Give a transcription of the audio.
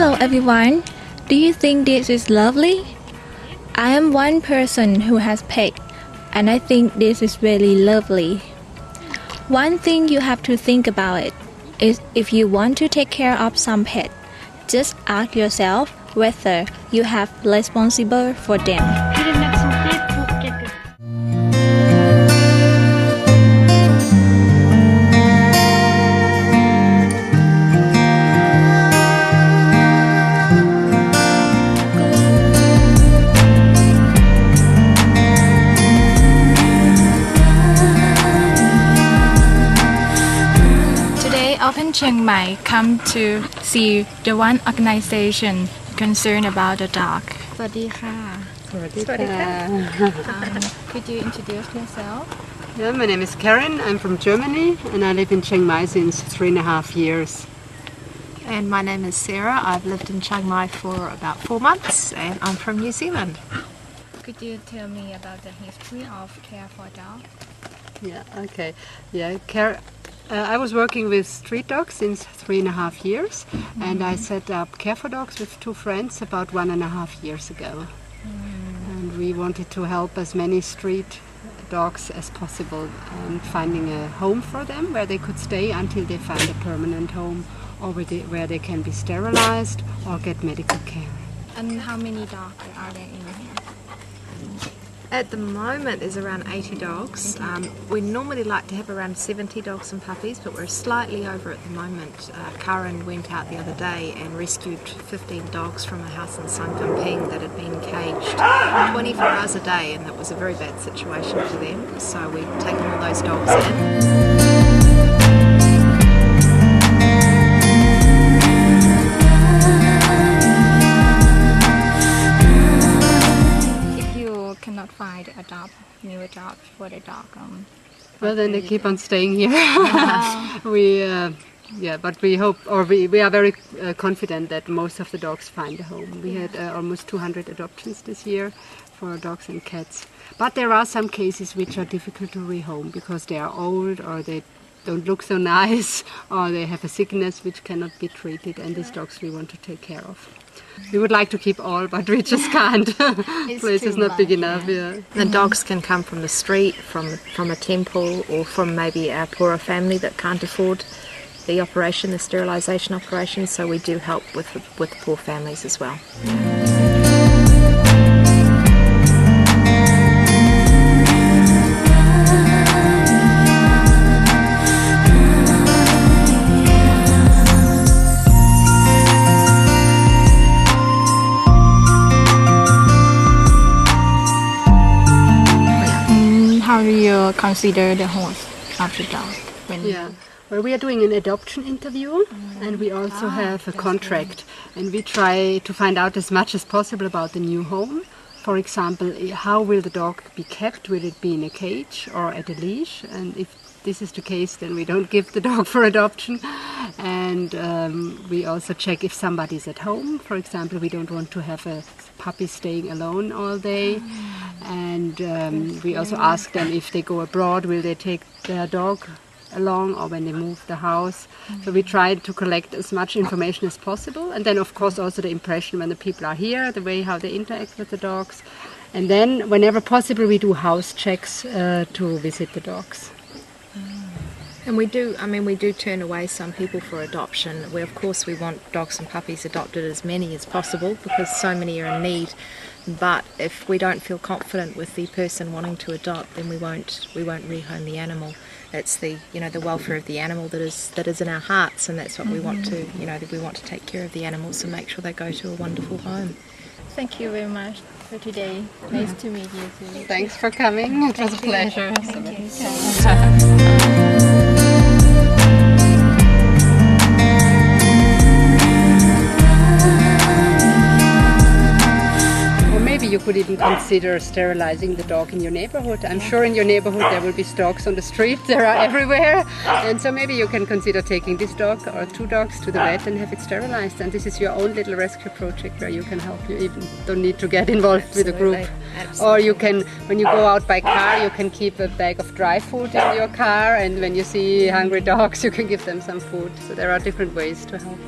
Hello everyone. Do you think this is lovely? I am one person who has pet, and I think this is really lovely. One thing you have to think about it is if you want to take care of some pet, just ask yourself whether you have responsible for them. Often Chiang Mai come to see the one organization concerned about the dog. สวัสดีค่ะ Could you introduce yourself? Yeah, my name is Karen. I'm from Germany and I live in Chiang Mai since 3.5 years. And my name is Sarah. I've lived in Chiang Mai for about 4 months and I'm from New Zealand. Could you tell me about the history of care for dog? Yeah, okay. Yeah, I was working with street dogs since 3.5 years, and I set up Care for Dogs with 2 friends about 1.5 years ago. And we wanted to help as many street dogs as possible and finding a home for them where they could stay until they find a permanent home or where they can be sterilized or get medical care. And how many dogs are there in here? At the moment there's around 80 dogs. We normally like to have around 70 dogs and puppies, but we're slightly over at the moment. Karen went out the other day and rescued 15 dogs from a house in Saigon that had been caged 24 hours a day, and that was a very bad situation for them. So we've taken all those dogs in. Cannot find new job for the dog. Well, then they keep on staying here. But we hope, or we are very confident that most of the dogs find a home. We had almost 200 adoptions this year for dogs and cats. But there are some cases which are difficult to rehome because they are old or they don't look so nice or they have a sickness which cannot be treated, and these dogs we want to take care of. We would like to keep all, but we just can't. The place is not big enough. Yeah. The dogs can come from the street, from a temple, or from maybe a poorer family that can't afford the operation, the sterilisation operation. So we do help with poor families as well. How do you consider the host of the dog? Well, we are doing an adoption interview, and we also have a contract, and we try to find out as much as possible about the new home. For example, how will the dog be kept? Will it be in a cage or at a leash? And if this is the case, then we don't give the dog for adoption. And we also check if somebody's at home. For example, we don't want to have a puppy staying alone all day. And we also ask them if they go abroad, will they take their dog along, or when they move the house. So we try to collect as much information as possible, and then of course also the impression when the people are here, the way how they interact with the dogs. And then whenever possible we do house checks to visit the dogs. And we do turn away some people for adoption. We want dogs and puppies adopted, as many as possible, because so many are in need. But if we don't feel confident with the person wanting to adopt, then we won't rehome the animal. It's the welfare of the animal that is in our hearts, and that's what we want to we want to take care of the animals and make sure they go to a wonderful home. Thank you very much for today. Nice to meet you too. Thanks for coming. It was a pleasure. Thank you so You could even consider sterilizing the dog in your neighborhood. I'm sure in your neighborhood there will be dogs on the street. There are everywhere. And so maybe you can consider taking this dog or 2 dogs to the vet and have it sterilized. And this is your own little rescue project where you can help. You even don't need to get involved with a group. Absolutely. Or you can, when you go out by car, you can keep a bag of dry food in your car. And when you see hungry dogs, you can give them some food. So there are different ways to help.